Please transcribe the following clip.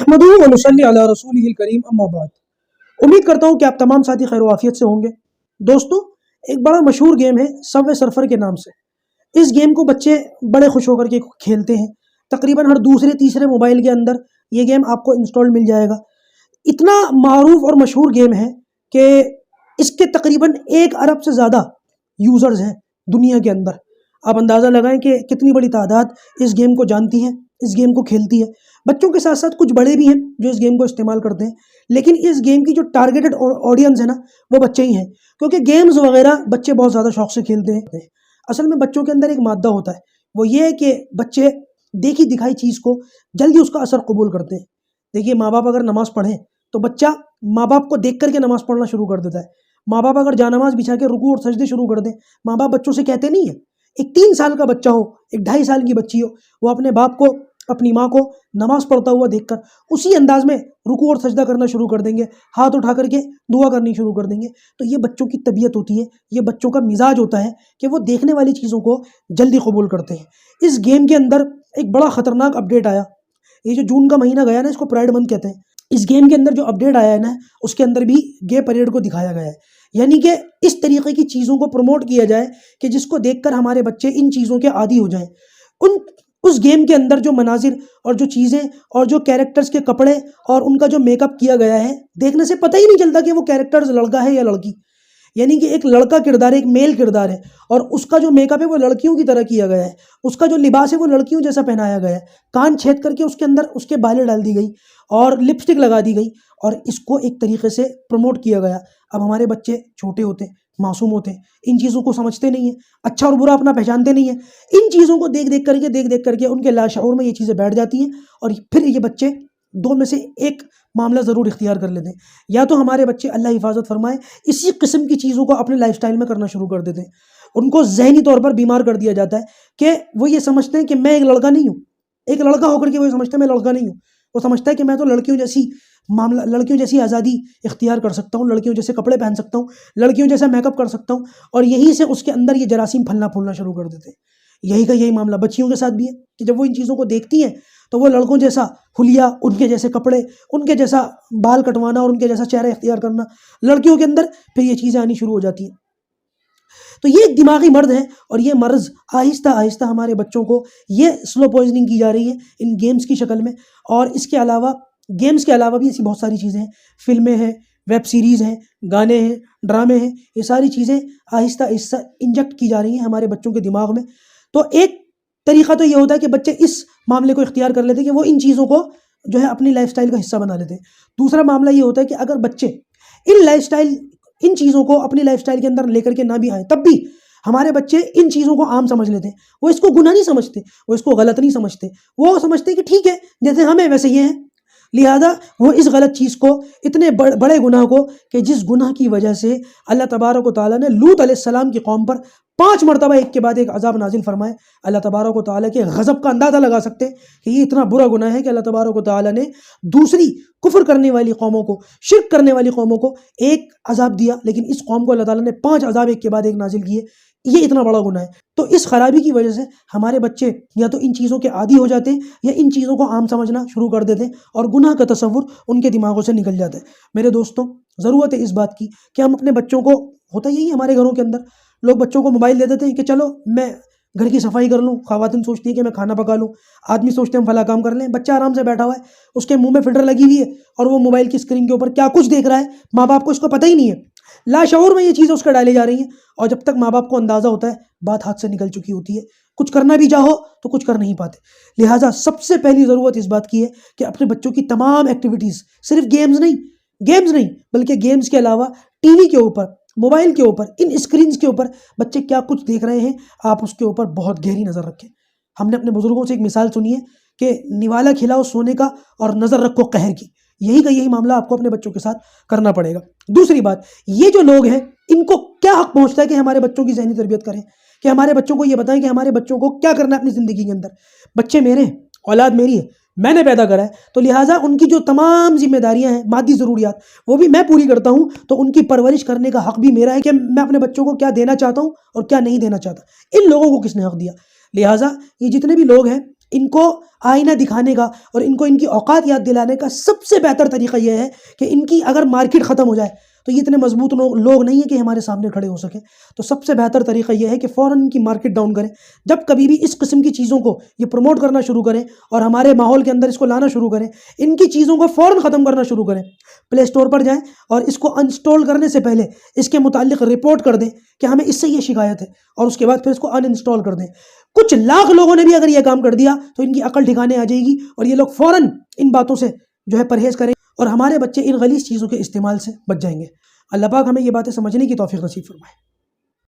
نحمدہ व नसल्ली अला रसूलिहिल करीम अम्मा बाद। उम्मीद करता हूँ कि आप तमाम साथी खैर आफियत से होंगे। दोस्तों, एक बड़ा मशहूर गेम है सबवे सर्फर के नाम से। इस गेम को बच्चे बड़े खुश होकर के खेलते हैं। तकरीबन हर दूसरे तीसरे मोबाइल के अंदर ये गेम आपको इंस्टॉल मिल जाएगा। इतना मारूफ और मशहूर गेम है कि इसके तकरीबन 1 अरब से ज़्यादा यूज़र्स हैं दुनिया के अंदर। आप अंदाज़ा लगाएं कि कितनी बड़ी तादाद इस गेम को जानती है, इस गेम को खेलती है। बच्चों के साथ साथ कुछ बड़े भी हैं जो इस गेम को इस्तेमाल करते हैं, लेकिन इस गेम की जो टारगेटेड ऑडियंस है ना, वो बच्चे ही हैं, क्योंकि गेम्स वगैरह बच्चे बहुत ज़्यादा शौक से खेलते हैं। असल में बच्चों के अंदर एक मादा होता है, वो ये है कि बच्चे देखी दिखाई चीज़ को जल्दी उसका असर कबूल करते हैं। देखिए, माँ बाप अगर नमाज़ पढ़ें तो बच्चा माँ बाप को देख करके नमाज़ पढ़ना शुरू कर देता है। माँ बाप अगर जानमाज़ बिछा के रुकू और सजदे शुरू कर दें, माँ बाप बच्चों से कहते नहीं है। एक 3 साल का बच्चा हो, एक 2.5 साल की बच्ची हो, वो अपने बाप को, अपनी माँ को नमाज़ पढ़ता हुआ देखकर उसी अंदाज में रुकू और सजदा करना शुरू कर देंगे, हाथ उठा करके दुआ करनी शुरू कर देंगे। तो ये बच्चों की तबीयत होती है, ये बच्चों का मिजाज होता है कि वो देखने वाली चीज़ों को जल्दी कबूल करते हैं। इस गेम के अंदर एक बड़ा ख़तरनाक अपडेट आया। ये जो जून का महीना गया ना, इसको प्राइड मंथ कहते हैं। इस गेम के अंदर जो अपडेट आया है ना, उसके अंदर भी गे परेड को दिखाया गया है। यानी कि इस तरीके की चीज़ों को प्रमोट किया जाए कि जिसको देखकर हमारे बच्चे इन चीज़ों के आदी हो जाएं। उस गेम के अंदर जो मनाजिर और जो चीज़ें और जो कैरेक्टर्स के कपड़े और उनका जो मेकअप किया गया है, देखने से पता ही नहीं चलता कि वो कैरेक्टर्स लड़का है या लड़की। यानी कि एक लड़का किरदार है, एक मेल किरदार है, और उसका जो मेकअप है वो लड़कियों की तरह किया गया है, उसका जो लिबास है वो लड़कियों जैसा पहनाया गया है। कान छेद करके उसके अंदर उसके बालें डाल दी गई और लिपस्टिक लगा दी गई, और इसको एक तरीके से प्रमोट किया गया। अब हमारे बच्चे छोटे होते हैं, मासूम होते हैं, इन चीज़ों को समझते नहीं हैं, अच्छा और बुरा अपना पहचानते नहीं हैं। इन चीज़ों को देख देख करके उनके लाशऊर में ये चीज़ें बैठ जाती हैं, और फिर ये बच्चे 2 में से एक मामला ज़रूर इख्तियार कर लेते हैं। या तो हमारे बच्चे, अल्लाह हिफाजत फरमाए, इसी किस्म की चीज़ों को अपने लाइफस्टाइल में करना शुरू कर देते हैं। उनको ज़हनी तौर पर बीमार कर दिया जाता है कि वो ये समझते हैं कि मैं एक लड़का नहीं हूँ। एक लड़का होकर के वो समझते हैं मैं लड़का नहीं हूँ। वो समझता है कि मैं तो लड़कियों जैसी आज़ादी इख्तियार कर सकता हूँ, लड़कियों जैसे कपड़े पहन सकता हूँ, लड़कियों जैसा मेकअप कर सकता हूँ, और यहीं से उसके अंदर ये जरासीम फलना फूलना शुरू कर देते हैं। यही का यही मामला बच्चियों के साथ भी है कि जब वो इन चीज़ों को देखती हैं तो वो लड़कों जैसा हुलिया, उनके जैसे कपड़े, उनके जैसा बाल कटवाना और उनके जैसा चेहरा इख्तियार करना, लड़कियों के अंदर फिर ये चीज़ें आनी शुरू हो जाती हैं। तो ये एक दिमागी मर्द है, और ये मर्ज़ आहिस्ता आहिस्ता हमारे बच्चों को ये स्लो पॉइजनिंग की जा रही है इन गेम्स की शक्ल में। और इसके अलावा, गेम्स के अलावा भी ऐसी बहुत सारी चीज़ें हैं, फिल्में हैं, वेब सीरीज़ हैं, गाने हैं, ड्रामे हैं, ये सारी चीज़ें आहिस्ता आहिस्ता इंजेक्ट की जा रही हैं हमारे बच्चों के दिमाग में। तो एक तरीका तो ये होता है कि बच्चे इस मामले को इख्तियार कर लेते हैं कि वो इन चीज़ों को जो है अपनी लाइफस्टाइल का हिस्सा बना लेते हैं। दूसरा मामला ये होता है कि अगर बच्चे इन चीज़ों को अपनी लाइफस्टाइल के अंदर लेकर के ना भी आए, तब भी हमारे बच्चे इन चीज़ों को आम समझ लेते हैं। वो इसको गुनाह नहीं समझते, वो इसको गलत नहीं समझते, वो समझते हैं कि ठीक है, जैसे हमें वैसे ये हैं। लिहाजा वो इस गलत चीज़ को, इतने बड़े गुनाह को, कि जिस गुनाह की वजह से अल्लाह तबारक व तआला ने लूत अलैहिस्सलाम की कौम पर 5 मरतबा एक के बाद एक अजाब नाजिल फरमाए। अल्लाह तबारक व तआला के गज़ब का अंदाज़ा लगा सकते हैं कि ये इतना बुरा गुनाह है कि अल्लाह तबारक व तआला ने दूसरी कुफ्र करने वाली कौमों को, शिर्क करने वाली कौमों को एक अजाब दिया, लेकिन इस कौम को अल्लाह ताला ने 5 अजाब एक के बाद एक नाजिल किए। ये इतना बड़ा गुनाह है। तो इस खराबी की वजह से हमारे बच्चे या तो इन चीज़ों के आदी हो जाते हैं, या इन चीज़ों को आम समझना शुरू कर देते हैं, और गुनाह का तसव्वुर उनके दिमागों से निकल जाता है। मेरे दोस्तों, ज़रूरत है इस बात की कि हम अपने बच्चों को, होता यही है हमारे घरों के अंदर, लोग बच्चों को मोबाइल दे देते हैं कि चलो मैं घर की सफाई कर लूँ, ख़वातीन सोचती है कि मैं खाना पका लूँ, आदमी सोचते हैं हम फला काम कर लें। बच्चा आराम से बैठा हुआ है, उसके मुंह में फ़िल्टर लगी हुई है, और वो मोबाइल की स्क्रीन के ऊपर क्या कुछ देख रहा है, माँ बाप को इसको पता ही नहीं है। लाशऊर में ये चीज़ें उसका डाली जा रही हैं, और जब तक माँ बाप को अंदाज़ा होता है, बात हाथ से निकल चुकी होती है। कुछ करना भी चाहो तो कुछ कर नहीं पाते। लिहाजा सबसे पहली ज़रूरत इस बात की है कि अपने बच्चों की तमाम एक्टिविटीज़, सिर्फ गेम्स नहीं, बल्कि गेम्स के अलावा टीवी के ऊपर, मोबाइल के ऊपर, इन स्क्रीन्स के ऊपर बच्चे क्या कुछ देख रहे हैं, आप उसके ऊपर बहुत गहरी नज़र रखें। हमने अपने बुज़ुर्गों से एक मिसाल सुनी है कि निवाला खिलाओ सोने का और नज़र रखो कहर की। यही का यही मामला आपको अपने बच्चों के साथ करना पड़ेगा। दूसरी बात, ये जो लोग हैं, इनको क्या हक पहुंचता है कि हमारे बच्चों की ज़हनी तरबियत करें, कि हमारे बच्चों को ये बताएं कि हमारे बच्चों को क्या करना है अपनी ज़िंदगी के अंदर। बच्चे मेरे हैं, औलाद मेरी है, मैंने पैदा करा है, तो लिहाजा उनकी जो तमाम जिम्मेदारियां हैं, मादी ज़रूरियात, वो भी मैं पूरी करता हूँ। तो उनकी परवरिश करने का हक भी मेरा है कि मैं अपने बच्चों को क्या देना चाहता हूँ और क्या नहीं देना चाहता। इन लोगों को किसने हक दिया? लिहाजा ये जितने भी लोग हैं, ان کو آئینہ دکھانے کا اور ان کو ان کی اوقات یاد دلانے کا سب سے بہتر طریقہ یہ ہے کہ ان کی اگر مارکیٹ ختم ہو جائے تو یہ اتنے مضبوط لوگ نہیں ہیں کہ ہمارے سامنے کھڑے ہو سکیں، تو سب سے بہتر طریقہ یہ ہے کہ فوراً ان کی مارکیٹ ڈاؤن کریں۔ جب کبھی بھی اس قسم کی چیزوں کو یہ پروموٹ کرنا شروع کریں اور ہمارے ماحول کے اندر اس کو لانا شروع کریں، ان کی چیزوں کو فوراً ختم کرنا شروع کریں۔ پلے اسٹور پر جائیں اور اس کو انسٹال کرنے سے پہلے اس کے متعلق رپورٹ کر دیں کہ ہمیں اس سے یہ شکایت ہے، اور اس کے بعد پھر اس کو ان انسٹال کر دیں۔ کچھ لاکھ لوگوں نے بھی اگر یہ کام کر دیا تو ان کی عقل ٹھکانے آ جائے گی اور یہ لوگ فوراً ان باتوں سے جو ہے پرہیز کریں، اور ہمارے بچے ان غلیظ چیزوں کے استعمال سے بچ جائیں گے۔ اللہ پاک ہمیں یہ باتیں سمجھنے کی توفیق نصیب فرمائے۔